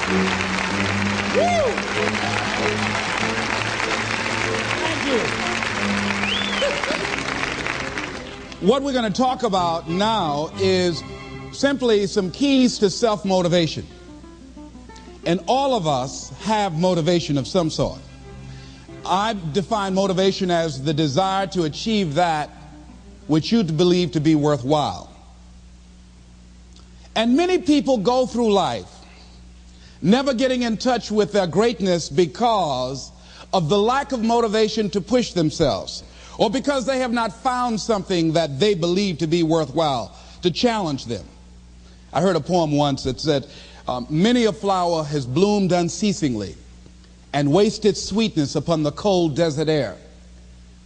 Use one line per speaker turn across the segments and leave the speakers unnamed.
Woo! Thank you. What we're going to talk about now is simply some keys to self-motivation. And all of us have motivation of some sort. I define motivation as the desire to achieve that which you believe to be worthwhile. And many people go through life never getting in touch with their greatness because of the lack of motivation to push themselves, or because they have not found something that they believe to be worthwhile to challenge them. I heard a poem once that said, many a flower has bloomed unceasingly and wasted sweetness upon the cold desert air.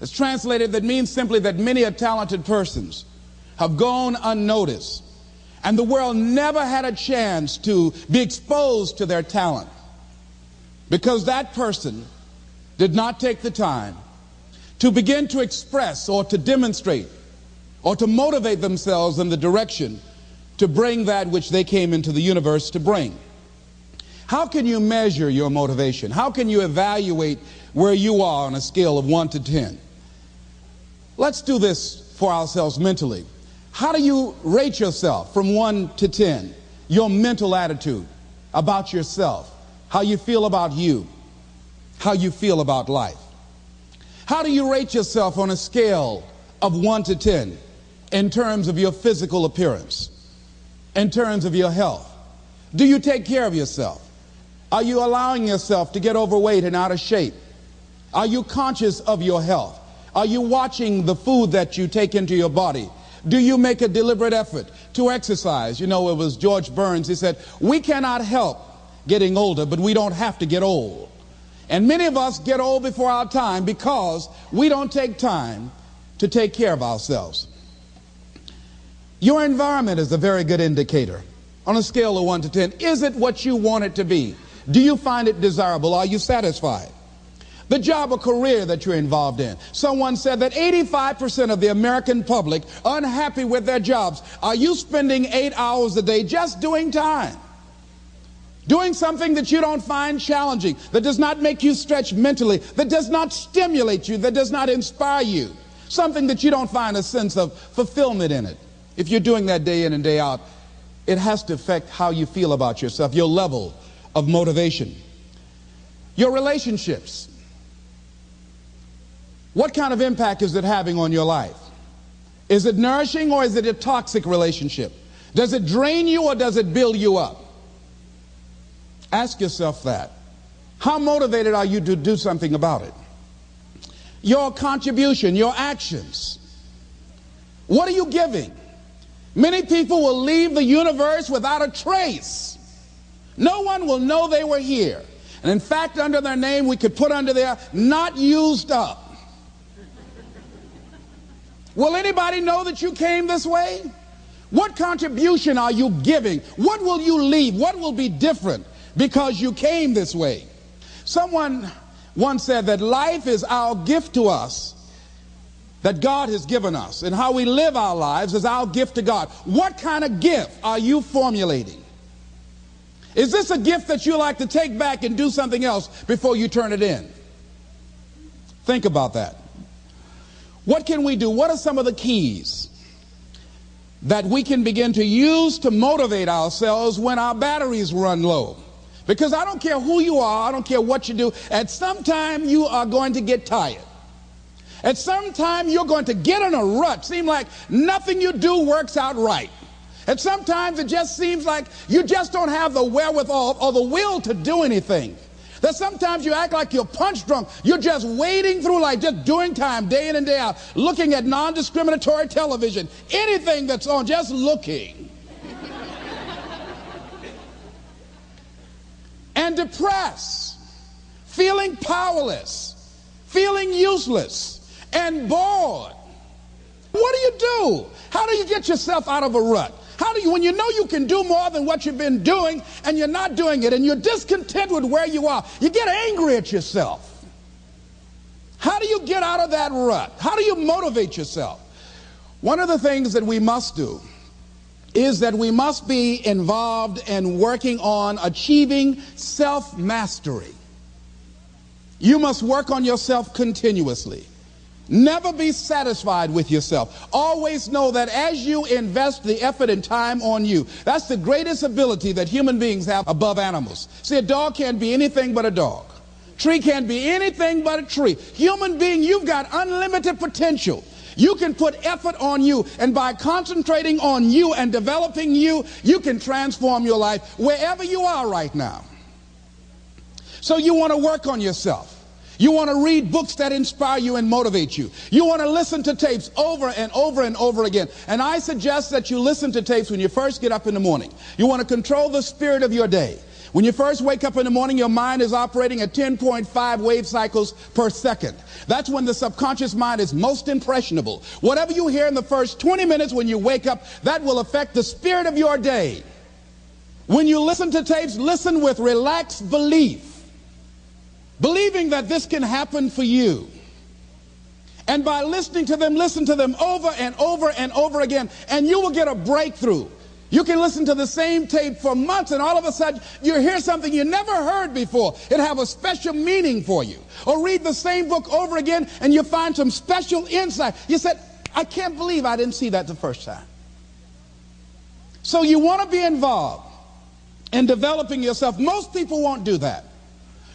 It's translated, that means simply that many a talented persons have gone unnoticed, and the world never had a chance to be exposed to their talent because that person did not take the time to begin to express or to demonstrate or to motivate themselves in the direction to bring that which they came into the universe to bring. How can you measure your motivation? How can you evaluate where you are on a scale of 1 to 10? Let's do this for ourselves mentally. How do you rate yourself from 1 to 10? Your mental attitude about yourself, how you feel about you, how you feel about life. How do you rate yourself on a scale of 1 to 10 in terms of your physical appearance, in terms of your health? Do you take care of yourself? Are you allowing yourself to get overweight and out of shape? Are you conscious of your health? Are you watching the food that you take into your body? Do you make a deliberate effort to exercise? You know, it was George Burns. He said, we cannot help getting older, but we don't have to get old. And many of us get old before our time because we don't take time to take care of ourselves. Your environment is a very good indicator. On a scale of 1 to 10, is it what you want it to be? Do you find it desirable? Are you satisfied? The job or career that you're involved in. Someone said that 85% of the American public are unhappy with their jobs. Are you spending 8 hours a day just doing time? Doing something that you don't find challenging, that does not make you stretch mentally, that does not stimulate you, that does not inspire you. Something that you don't find a sense of fulfillment in it. If you're doing that day in and day out, it has to affect how you feel about yourself, your level of motivation. Your relationships. What kind of impact is it having on your life? Is it nourishing or is it a toxic relationship? Does it drain you or does it build you up? Ask yourself that. How motivated are you to do something about it? Your contribution, your actions. What are you giving? Many people will leave the universe without a trace. No one will know they were here. And in fact, under their name, we could put under there, not used up. Will anybody know that you came this way? What contribution are you giving? What will you leave? What will be different because you came this way? Someone once said that life is our gift to us that God has given us, and how we live our lives is our gift to God. What kind of gift are you formulating? Is this a gift that you like to take back and do something else before you turn it in? Think about that. What can we do? What are some of the keys that we can begin to use to motivate ourselves when our batteries run low? Because I don't care who you are, I don't care what you do, at some time you are going to get tired. At some time you're going to get in a rut. Seem like nothing you do works out right. And sometimes it just seems like you just don't have the wherewithal or the will to do anything. That sometimes you act like you're punch drunk. You're just wading through life, just doing time day in and day out, looking at non-discriminatory television, anything that's on, just looking. And depressed, feeling powerless, feeling useless, and bored. What do you do? How do you get yourself out of a rut? How do you, when you know you can do more than what you've been doing and you're not doing it and you're discontent with where you are, you get angry at yourself. How do you get out of that rut? How do you motivate yourself? One of the things that we must do is that we must be involved in working on achieving self-mastery. You must work on yourself continuously. Never be satisfied with yourself. Always know that as you invest the effort and time on you, that's the greatest ability that human beings have above animals. See, a dog can't be anything but a dog. Tree can't be anything but a tree. Human being, you've got unlimited potential. You can put effort on you, and by concentrating on you and developing you, you can transform your life wherever you are right now. So you want to work on yourself. You want to read books that inspire you and motivate you. You want to listen to tapes over and over and over again. And I suggest that you listen to tapes when you first get up in the morning. You want to control the spirit of your day. When you first wake up in the morning, your mind is operating at 10.5 wave cycles per second. That's when the subconscious mind is most impressionable. Whatever you hear in the first 20 minutes when you wake up, that will affect the spirit of your day. When you listen to tapes, listen with relaxed belief, believing that this can happen for you. And by listening to them, listen to them over and over and over again, and you will get a breakthrough. You can listen to the same tape for months, and all of a sudden you hear something you never heard before. It have a special meaning for you. Or read the same book over again, and you find some special insight. You said, I can't believe I didn't see that the first time. So you want to be involved in developing yourself. Most people won't do that.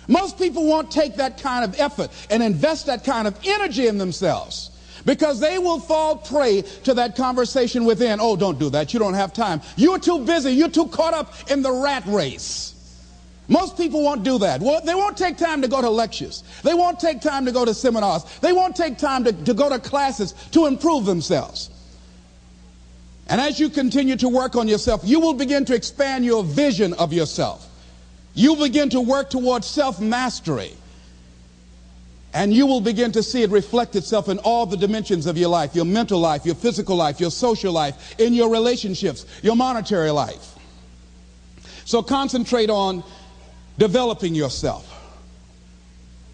Most people won't take that kind of effort and invest that kind of energy in themselves, because they will fall prey to that conversation within. Oh, don't do that. You don't have time. You're too busy. You're too caught up in the rat race. Most people won't do that. Well, they won't take time to go to lectures. They won't take time to go to seminars. They won't take time to go to classes to improve themselves. And as you continue to work on yourself, you will begin to expand your vision of yourself. You begin to work towards self-mastery. And you will begin to see it reflect itself in all the dimensions of your life: your mental life, your physical life, your social life, in your relationships, your monetary life. So concentrate on developing yourself.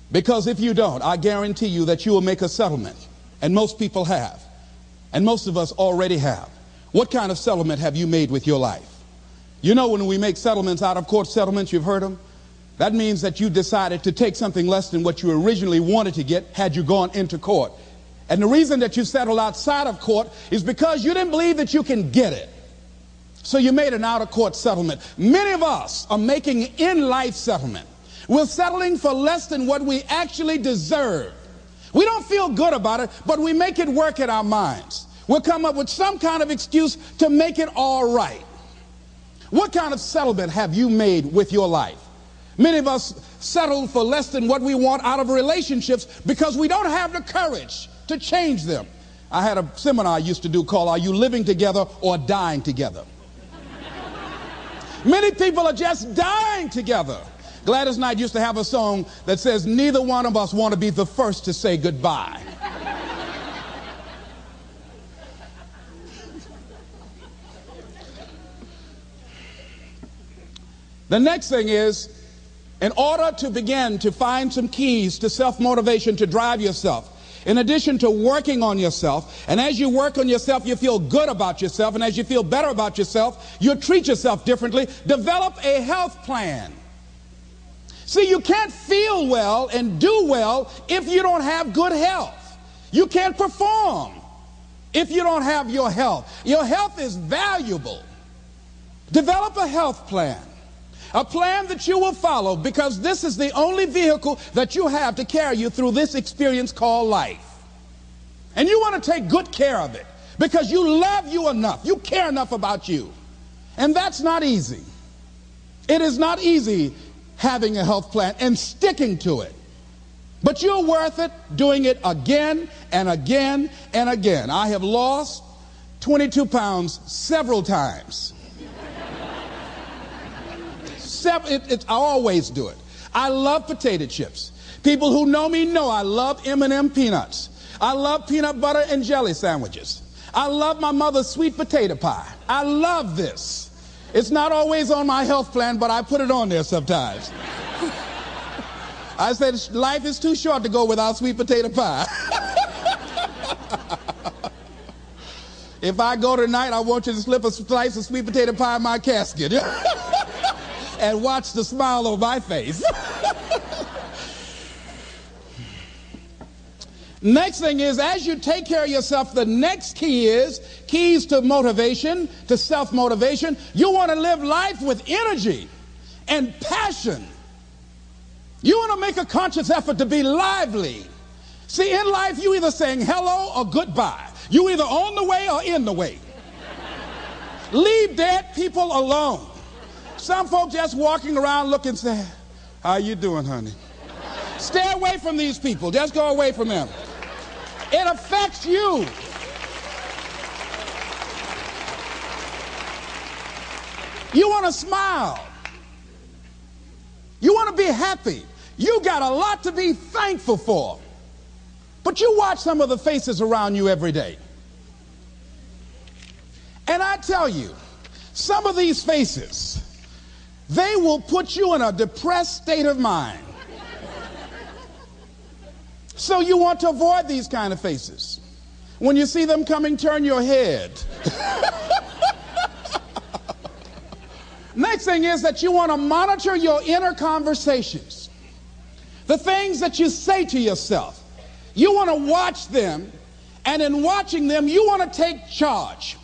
Because if you don't, I guarantee you that you will make a settlement. And most people have. And most of us already have. What kind of settlement have you made with your life? You know, when we make settlements, out of court settlements, you've heard them. That means that you decided to take something less than what you originally wanted to get had you gone into court. And the reason that you settled outside of court is because you didn't believe that you can get it. So you made an out-of-court settlement. Many of us are making in-life settlement. We're settling for less than what we actually deserve. We don't feel good about it, but we make it work in our minds. We'll come up with some kind of excuse to make it all right. What kind of settlement have you made with your life? Many of us settle for less than what we want out of relationships because we don't have the courage to change them. I had a seminar I used to do called "Are You Living Together or Dying Together?" Many people are just dying together. Gladys Knight used to have a song that says, "Neither one of us want to be the first to say goodbye." The next thing is, in order to begin to find some keys to self-motivation to drive yourself, in addition to working on yourself, and as you work on yourself, you feel good about yourself, and as you feel better about yourself, you treat yourself differently. Develop a health plan. See, you can't feel well and do well if you don't have good health. You can't perform if you don't have your health. Your health is valuable. Develop a health plan. A plan that you will follow, because this is the only vehicle that you have to carry you through this experience called life. And you want to take good care of it because you love you enough. You care enough about you. And that's not easy. It is not easy having a health plan and sticking to it. But you're worth it doing it again and again and again. I have lost 22 pounds several times. I always do it. I love potato chips. People who know me know I love M&M peanuts. I love peanut butter and jelly sandwiches. I love my mother's sweet potato pie. I love this. It's not always on my health plan, but I put it on there sometimes. I said life is too short to go without sweet potato pie. if I go tonight, I want you to slip a slice of sweet potato pie in my casket and watch the smile on my face. Next thing is, as you take care of yourself, the next key is keys to motivation, to self-motivation. You want to live life with energy and passion. You want to make a conscious effort to be lively. See, in life, you either saying hello or goodbye. You either on the way or in the way. Leave dead people alone. Some folks just walking around looking sad. How you doing, honey? Stay away from these people. Just go away from them. It affects you. You want to smile. You want to be happy. You got a lot to be thankful for. But you watch some of the faces around you every day. And I tell you, some of these faces, they will put you in a depressed state of mind. So you want to avoid these kind of faces. When you see them coming, turn your head. Next thing is that you want to monitor your inner conversations. The things that you say to yourself. You want to watch them, and in watching them, you want to take charge.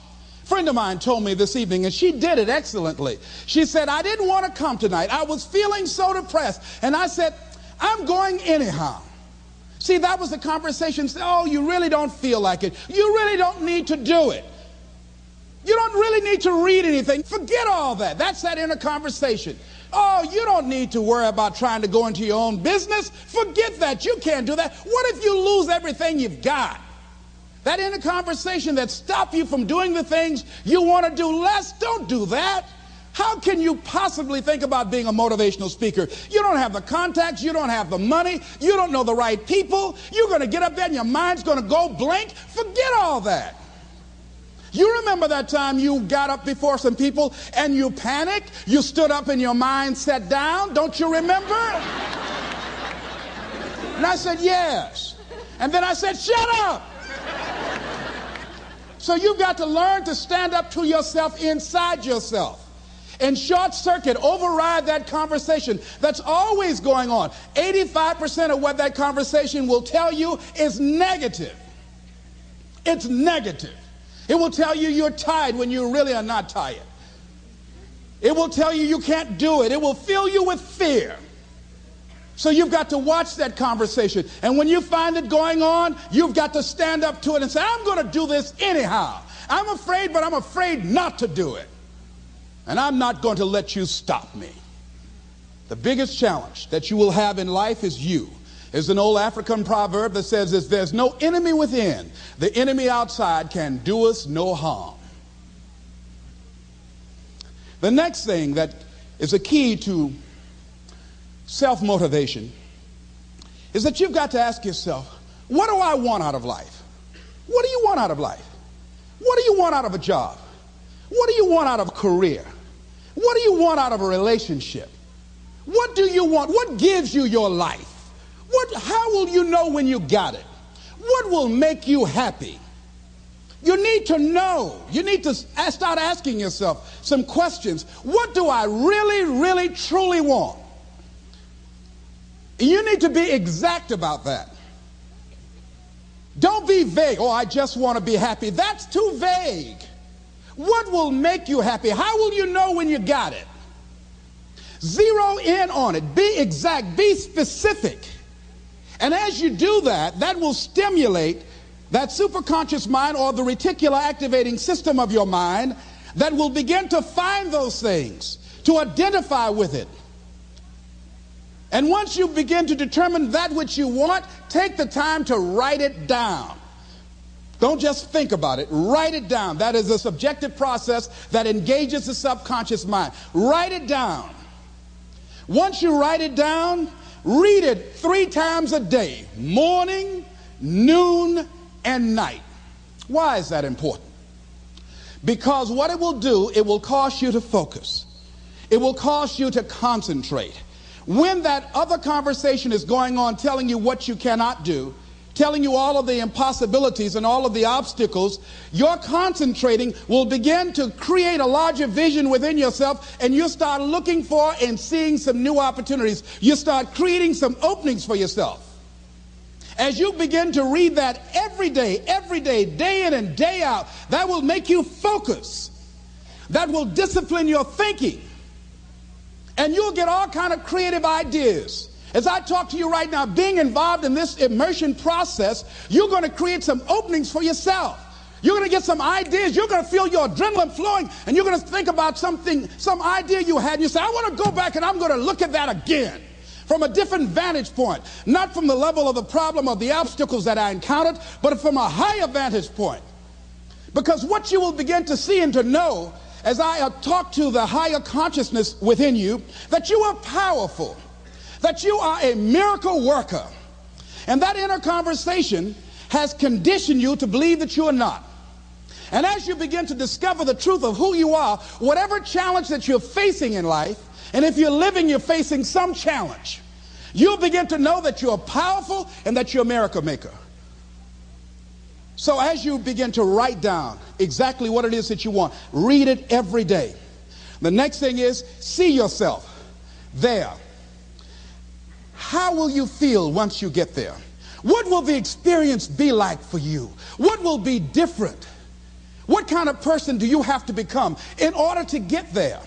A friend of mine told me this evening, and she did it excellently. She said, I didn't want to come tonight. I was feeling so depressed. And I said, I'm going anyhow. See, that was the conversation. Oh, you really don't feel like it. You really don't need to do it. You don't really need to read anything. Forget all that. That's that inner conversation. Oh, you don't need to worry about trying to go into your own business. Forget that. You can't do that. What if you lose everything you've got? That inner conversation that stops you from doing the things you want to do less, don't do that. How can you possibly think about being a motivational speaker? You don't have the contacts, you don't have the money, you don't know the right people. You're going to get up there and your mind's going to go blank. Forget all that. You remember that time you got up before some people and you panicked? You stood up and your mind sat down? Don't you remember? And I said, yes. And then I said, shut up. So you've got to learn to stand up to yourself inside yourself. And short circuit, override that conversation that's always going on. 85% of what that conversation will tell you is negative. It's negative. It will tell you you're tired when you really are not tired. It will tell you you can't do it. It will fill you with fear. So you've got to watch that conversation. And when you find it going on, you've got to stand up to it and say, I'm going to do this anyhow. I'm afraid, but I'm afraid not to do it. And I'm not going to let you stop me. The biggest challenge that you will have in life is you. There's an old African proverb that says, if there's no enemy within, the enemy outside can do us no harm. The next thing that is a key to self-motivation is that you've got to ask yourself, what do I want out of life? What do you want out of life? What do you want out of a job? What do you want out of a career? What do you want out of a relationship? What do you want? What gives you your life? How will you know when you got it? What will make you happy? You need to know. You need to start asking yourself some questions. What do I really, really, truly want? You need to be exact about that. Don't be vague. Oh, I just want to be happy. That's too vague. What will make you happy? How will you know when you got it? Zero in on it. Be exact. Be specific. And as you do that, that will stimulate that superconscious mind or the reticular activating system of your mind that will begin to find those things, to identify with it. And once you begin to determine that which you want, take the time to write it down. Don't just think about it. Write it down. That is a subjective process that engages the subconscious mind. Write it down. Once you write it down, read it 3 times a day, morning, noon, and night. Why is that important? Because what it will do, it will cause you to focus. It will cause you to concentrate. When that other conversation is going on telling you what you cannot do, telling you all of the impossibilities and all of the obstacles, your concentrating will begin to create a larger vision within yourself, and you start looking for and seeing some new opportunities. You start creating some openings for yourself. As you begin to read that every day, day in and day out, that will make you focus. That will discipline your thinking. And you'll get all kind of creative ideas. As I talk to you right now, being involved in this immersion process, you're going to create some openings for yourself. You're going to get some ideas. You're going to feel your adrenaline flowing, and you're going to think about something, some idea you had, and you say, I want to go back and I'm going to look at that again from a different vantage point, not from the level of the problem or the obstacles that I encountered, but from a higher vantage point. Because what you will begin to see and to know as I talk to the higher consciousness within you, that you are powerful, that you are a miracle worker. And that inner conversation has conditioned you to believe that you are not. And as you begin to discover the truth of who you are, whatever challenge that you're facing in life, and if you're living, you're facing some challenge, you'll begin to know that you're powerful and that you're a miracle maker. So as you begin to write down exactly what it is that you want, read it every day. The next thing is, see yourself there. How will you feel once you get there? What will the experience be like for you? What will be different? What kind of person do you have to become in order to get there?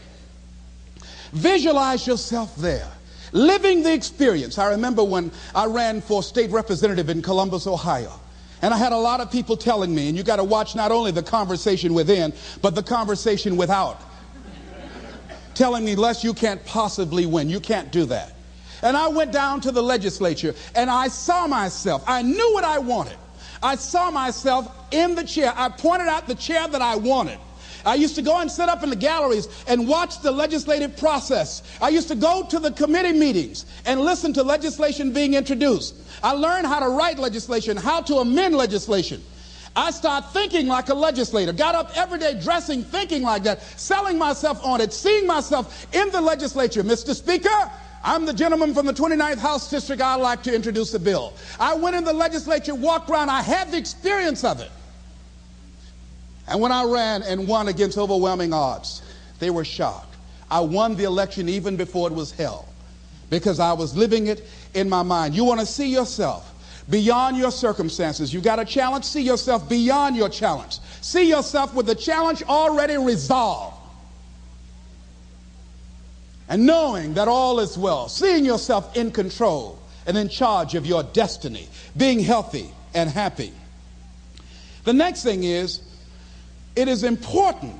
Visualize yourself there, living the experience. I remember when I ran for state representative in Columbus, Ohio, and I had a lot of people telling me, and you got to watch not only the conversation within, but the conversation without, telling me, Les, you can't possibly win. You can't do that. And I went down to the legislature, and I saw myself. I knew what I wanted. I saw myself in the chair. I pointed out the chair that I wanted. I used to go and sit up in the galleries and watch the legislative process. I used to go to the committee meetings and listen to legislation being introduced. I learned how to write legislation, how to amend legislation. I started thinking like a legislator, got up every day dressing, thinking like that, selling myself on it, seeing myself in the legislature. Mr. Speaker, I'm the gentleman from the 29th House District. I'd like to introduce a bill. I went in the legislature, walked around. I had the experience of it. And when I ran and won against overwhelming odds, they were shocked. I won the election even before it was held because I was living it in my mind. You want to see yourself beyond your circumstances. You got a challenge, see yourself beyond your challenge. See yourself with the challenge already resolved. And knowing that all is well, seeing yourself in control and in charge of your destiny, being healthy and happy. The next thing is, it is important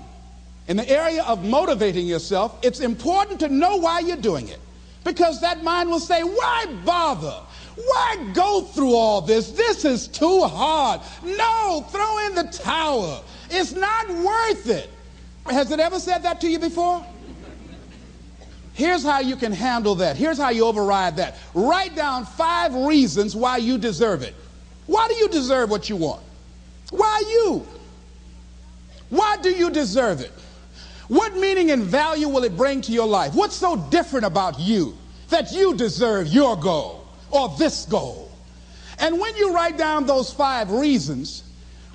in the area of motivating yourself, it's important to know why you're doing it. Because that mind will say, why bother? Why go through all this? This is too hard. No, throw in the towel. It's not worth it. Has it ever said that to you before? Here's how you can handle that. Here's how you override that. Write down 5 reasons why you deserve it. Why do you deserve what you want? Why you? Why do you deserve it? What meaning and value will it bring to your life? What's so different about you that you deserve your goal or this goal? And when you write down those 5 reasons,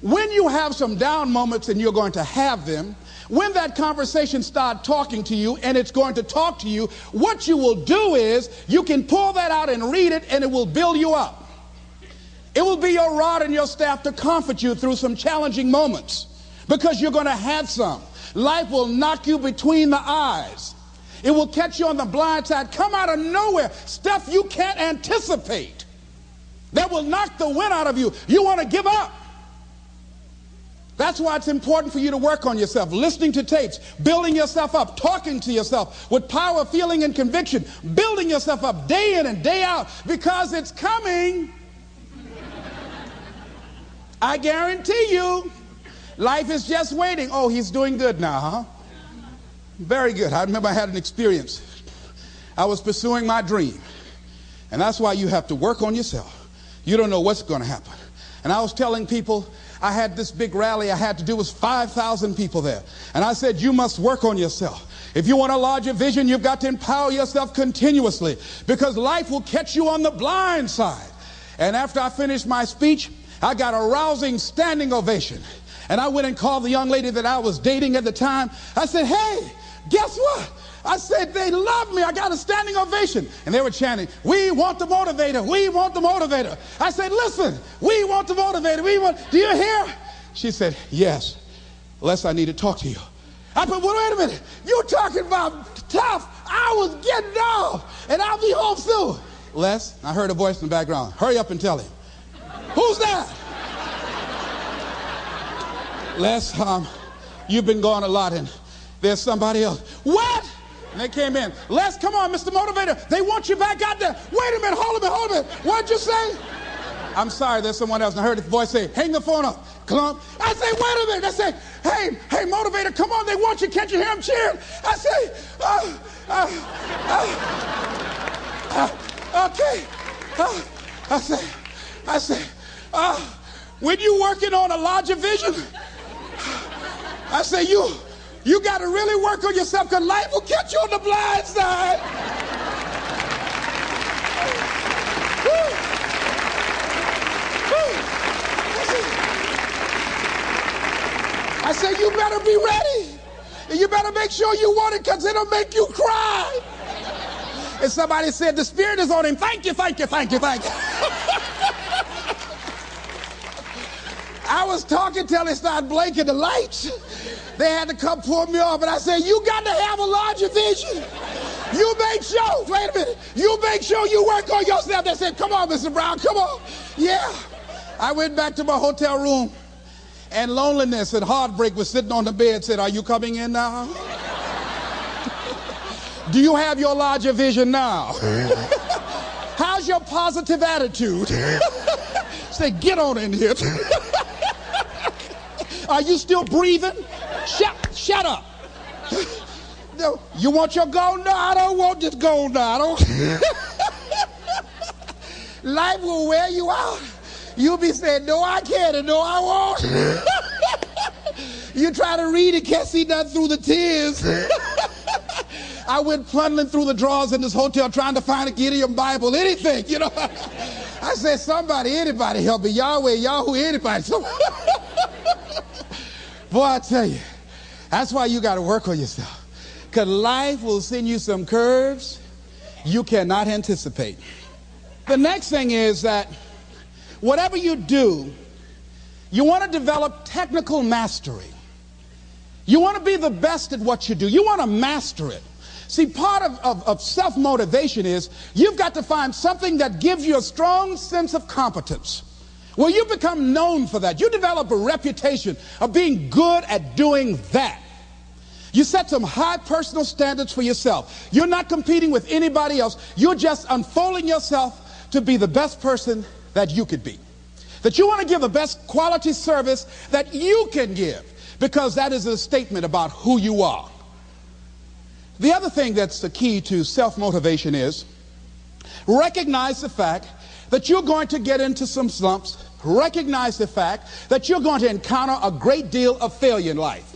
when you have some down moments, and you're going to have them, when that conversation starts talking to you, and it's going to talk to you, what you will do is you can pull that out and read it, and it will build you up. It will be your rod and your staff to comfort you through some challenging moments, because you're going to have some. Life will knock you between the eyes. It will catch you on the blind side, come out of nowhere, stuff you can't anticipate that will knock the wind out of you. You want to give up. That's why it's important for you to work on yourself, listening to tapes, building yourself up, talking to yourself with power, feeling, and conviction, building yourself up day in and day out, because it's coming. I guarantee you, life is just waiting. Oh, he's doing good now, huh? Very good. I remember I had an experience. I was pursuing my dream. And that's why you have to work on yourself. You don't know what's going to happen. And I was telling people, I had this big rally I had to do. It was 5,000 people there. And I said, you must work on yourself. If you want a larger vision, you've got to empower yourself continuously, because life will catch you on the blind side. And after I finished my speech, I got a rousing standing ovation. And I went and called the young lady that I was dating at the time. I said, hey, guess what? I said, they love me. I got a standing ovation. And they were chanting, we want the motivator. We want the motivator. I said, listen, we want the motivator. Do you hear? She said, yes. Les, I need to talk to you. I said, well, wait a minute. You're talking about tough. I was getting off, and I'll be home soon. Les, I heard a voice in the background. Hurry up and tell him. Who's that? Les, you've been gone a lot, and there's somebody else. What? And they came in. Les, come on, Mr. Motivator. They want you back out there. Wait a minute, hold a minute. What'd you say? I'm sorry, there's someone else. And I heard his voice say, hang the phone up. Clump. I say, wait a minute. I say, hey, Motivator, come on, they want you. Can't you hear them cheering? I say, okay. I say, when you working on a larger vision, I say, you got to really work on yourself, because life will catch you on the blind side. I say, you better be ready. And you better make sure you want it, because it'll make you cry. And somebody said, the Spirit is on him. Thank you, thank you, thank you, thank you. I was talking till they started blinking the lights. They had to come pull me off. And I said, you got to have a larger vision. You make sure, wait a minute, you make sure you work on yourself. They said, come on, Mr. Brown, come on. Yeah. I went back to my hotel room, and loneliness and heartbreak was sitting on the bed, said, are you coming in now? Do you have your larger vision now? How's your positive attitude? Say, get on in here. Are you still breathing? Shut up. No, you want your gold? No, I don't want this gold now. I don't. Life will wear you out. You'll be saying, no, I can't, and no, I won't. You try to read it, can't see nothing through the tears. I went plundering through the drawers in this hotel trying to find a Gideon Bible, anything, you know. I said, somebody, anybody help me. Yahweh, Yahoo, anybody. Boy, I tell you, that's why you got to work on yourself. Because life will send you some curves you cannot anticipate. The next thing is that whatever you do, you want to develop technical mastery. You want to be the best at what you do. You want to master it. See, part of self-motivation is you've got to find something that gives you a strong sense of competence. Well, you become known for that. You develop a reputation of being good at doing that. You set some high personal standards for yourself. You're not competing with anybody else. You're just unfolding yourself to be the best person that you could be. That you want to give the best quality service that you can give, because that is a statement about who you are. The other thing that's the key to self-motivation is recognize the fact that you're going to get into some slumps. Recognize the fact that you're going to encounter a great deal of failure in life.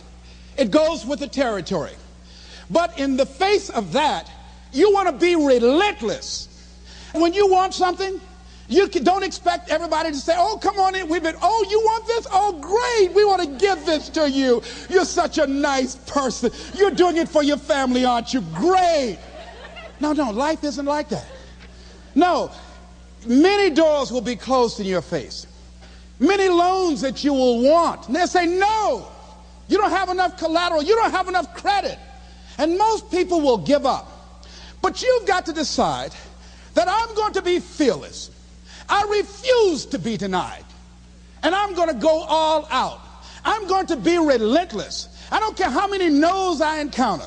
It goes with the territory. But in the face of that, you want to be relentless. When you want something, you don't expect everybody to say, oh, come on in. Oh, you want this? Oh, great. We want to give this to you. You're such a nice person. You're doing it for your family, aren't you? Great. No, life isn't like that. No, many doors will be closed in your face. Many loans that you will want. And they'll say, no, you don't have enough collateral. You don't have enough credit. And most people will give up. But you've got to decide that I'm going to be fearless. I refuse to be denied. And I'm going to go all out. I'm going to be relentless. I don't care how many no's I encounter.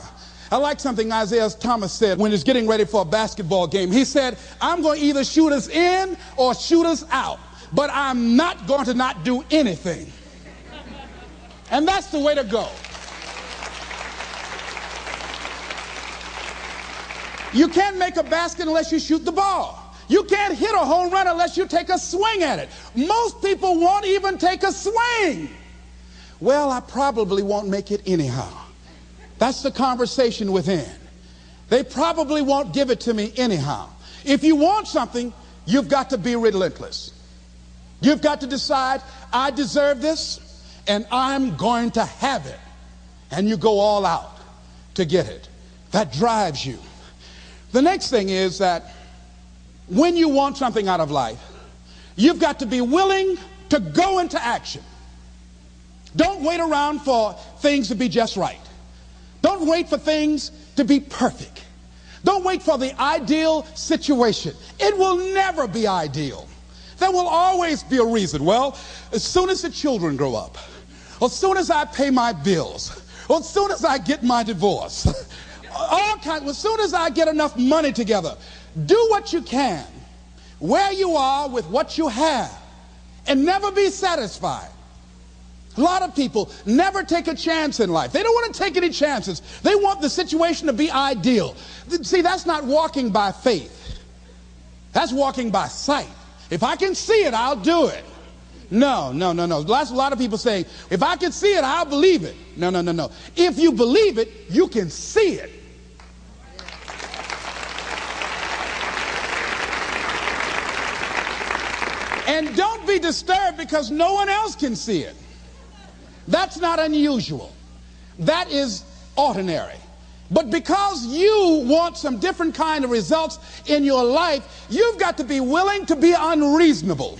I like something Isaiah Thomas said when he's getting ready for a basketball game. He said, I'm going to either shoot us in or shoot us out, but I'm not going to not do anything. And that's the way to go. You can't make a basket unless you shoot the ball. You can't hit a home run unless you take a swing at it. Most people won't even take a swing. Well, I probably won't make it anyhow. That's the conversation within. They probably won't give it to me anyhow. If you want something, you've got to be relentless. You've got to decide, I deserve this, and I'm going to have it. And you go all out to get it. That drives you. The next thing is that when you want something out of life, you've got to be willing to go into action. Don't wait around for things to be just right. Don't wait for things to be perfect. Don't wait for the ideal situation. It will never be ideal. There will always be a reason. Well, as soon as the children grow up, or as soon as I pay my bills, or as soon as I get my divorce, as soon as I get enough money together, do what you can, where you are with what you have, and never be satisfied. A lot of people never take a chance in life. They don't want to take any chances. They want the situation to be ideal. See, that's not walking by faith. That's walking by sight. If I can see it, I'll do it. No. That's a lot of people saying, if I can see it, I'll believe it. No. If you believe it, you can see it. And don't be disturbed because no one else can see it. That's not unusual. That is ordinary. But because you want some different kind of results in your life, you've got to be willing to be unreasonable.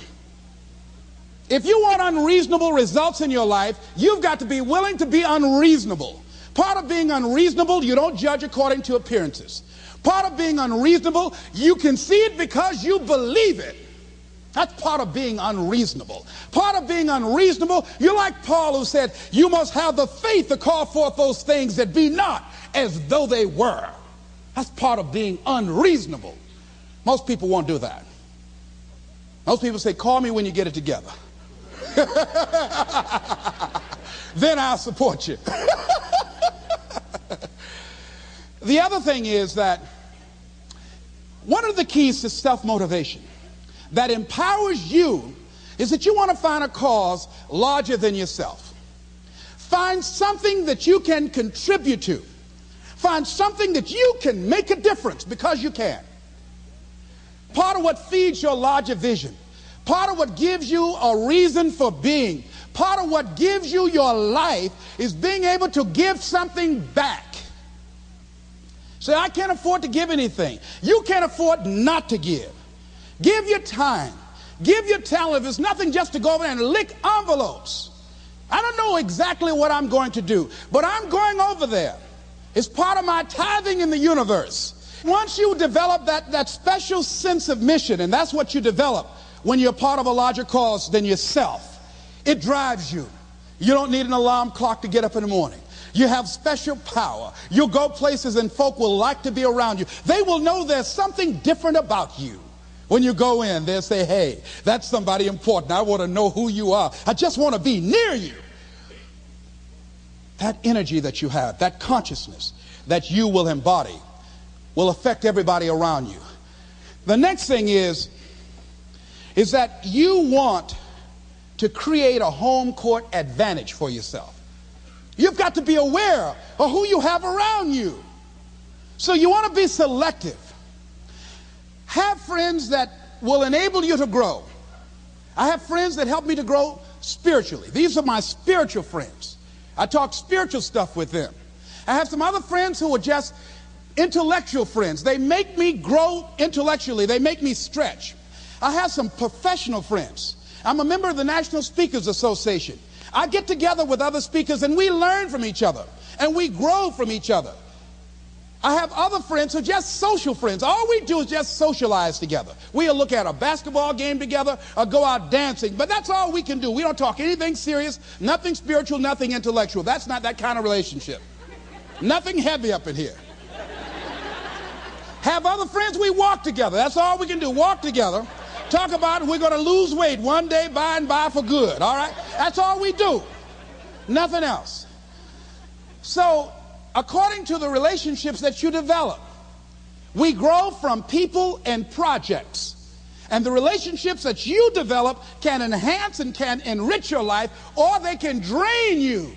If you want unreasonable results in your life, you've got to be willing to be unreasonable. Part of being unreasonable, you don't judge according to appearances. Part of being unreasonable, you can see it because you believe it. That's part of being unreasonable. Part of being unreasonable, you're like Paul who said, you must have the faith to call forth those things that be not as though they were. That's part of being unreasonable. Most people won't do that. Most people say, call me when you get it together. Then I'll support you. The other thing is that one of the keys to self-motivation that empowers you is that you want to find a cause larger than yourself. Find something that you can contribute to. Find something that you can make a difference because you can. Part of what feeds your larger vision, part of what gives you a reason for being, part of what gives you your life is being able to give something back. Say, I can't afford to give anything. You can't afford not to give. Give your time. Give your talent. If it's nothing, just to go over there and lick envelopes. I don't know exactly what I'm going to do, but I'm going over there. It's part of my tithing in the universe. Once you develop that special sense of mission, and that's what you develop when you're part of a larger cause than yourself, it drives you. You don't need an alarm clock to get up in the morning. You have special power. You'll go places and folk will like to be around you. They will know there's something different about you. When you go in, they'll say, hey, that's somebody important. I want to know who you are. I just want to be near you. That energy that you have, that consciousness that you will embody will affect everybody around you. The next thing is that you want to create a home court advantage for yourself. You've got to be aware of who you have around you. So you want to be selective. Have friends that will enable you to grow. I have friends that help me to grow spiritually. These are my spiritual friends. I talk spiritual stuff with them. I have some other friends who are just intellectual friends. They make me grow intellectually. They make me stretch. I have some professional friends. I'm a member of the National Speakers Association. I get together with other speakers and we learn from each other and we grow from each other. I have other friends who are just social friends. All we do is just socialize together. We'll look at a basketball game together or go out dancing, but that's all we can do. We don't talk anything serious, nothing spiritual, nothing intellectual. That's not that kind of relationship. Nothing heavy up in here. Have other friends, we walk together. That's all we can do, walk together. Talk about we're going to lose weight one day by and by for good, all right? That's all we do. Nothing else. So, according to the relationships that you develop, we grow from people and projects. And the relationships that you develop can enhance and can enrich your life, or they can drain you.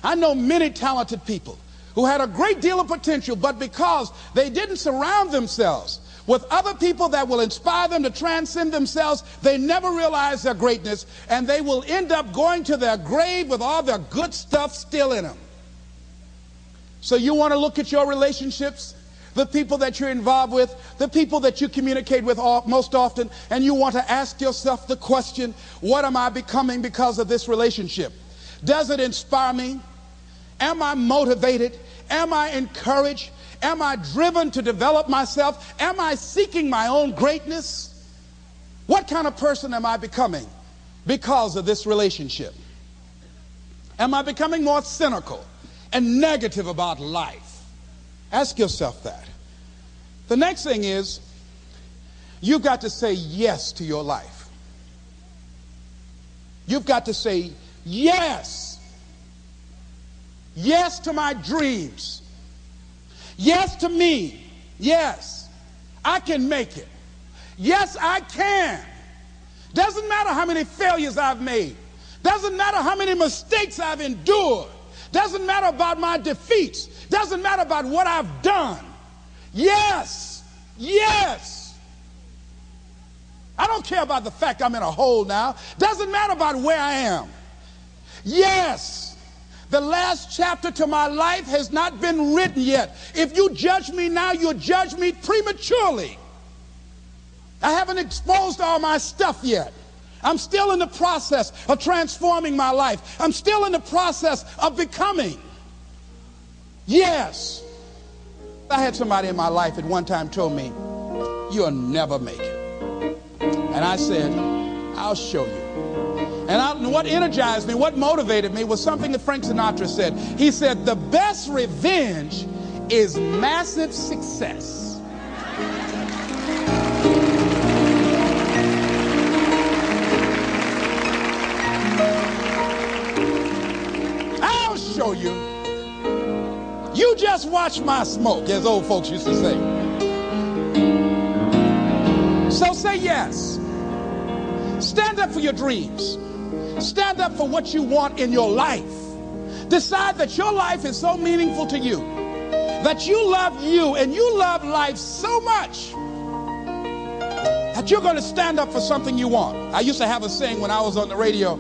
I know many talented people who had a great deal of potential, but because they didn't surround themselves with other people that will inspire them to transcend themselves. They never realize their greatness, and they will end up going to their grave with all their good stuff still in them. So you want to look at your relationships, the people that you're involved with, the people that you communicate with most often, and you want to ask yourself the question, what am I becoming because of this relationship? Does it inspire me? Am I motivated? Am I encouraged? Am I driven to develop myself? Am I seeking my own greatness? What kind of person am I becoming because of this relationship? Am I becoming more cynical and negative about life? Ask yourself that. The next thing is, you've got to say yes to your life. You've got to say yes. Yes to my dreams. Yes to me. Yes, I can make it. Yes, I can. Doesn't matter how many failures I've made. Doesn't matter how many mistakes I've endured. Doesn't matter about my defeats. Doesn't matter about what I've done. Yes, yes. I don't care about the fact I'm in a hole now. Doesn't matter about where I am. Yes. The last chapter to my life has not been written yet. If you judge me now, you'll judge me prematurely. I haven't exposed all my stuff yet. I'm still in the process of transforming my life. I'm still in the process of becoming. Yes. I had somebody in my life at one time told me, you'll never make it. And I said, I'll show you. And what energized me, what motivated me was something that Frank Sinatra said. He said, the best revenge is massive success. I'll show you. You just watch my smoke, as old folks used to say. So say yes. Stand up for your dreams. Stand up for what you want in your life. Decide that your life is so meaningful to you, that you love you and you love life so much that you're going to stand up for something you want. I used to have a saying when I was on the radio,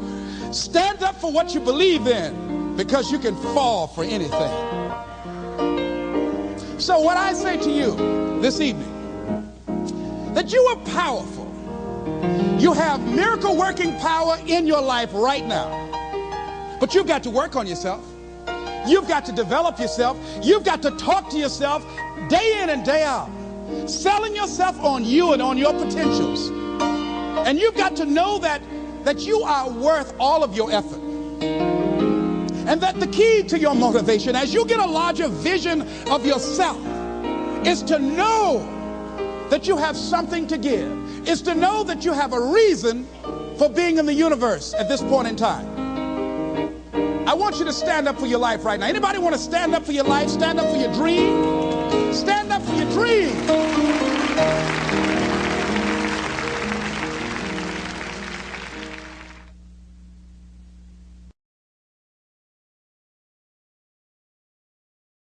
stand up for what you believe in, because you can fall for anything. So what I say to you this evening, that you are powerful. You have miracle working power in your life right now. But you've got to work on yourself. You've got to develop yourself. You've got to talk to yourself day in and day out, selling yourself on you and on your potentials. And you've got to know that you are worth all of your effort. And that the key to your motivation, as you get a larger vision of yourself, is to know that you have something to give. Is to know that you have a reason for being in the universe at this point in time. I want you to stand up for your life right now. Anybody want to stand up for your life? Stand up for your dream? Stand up for your dream.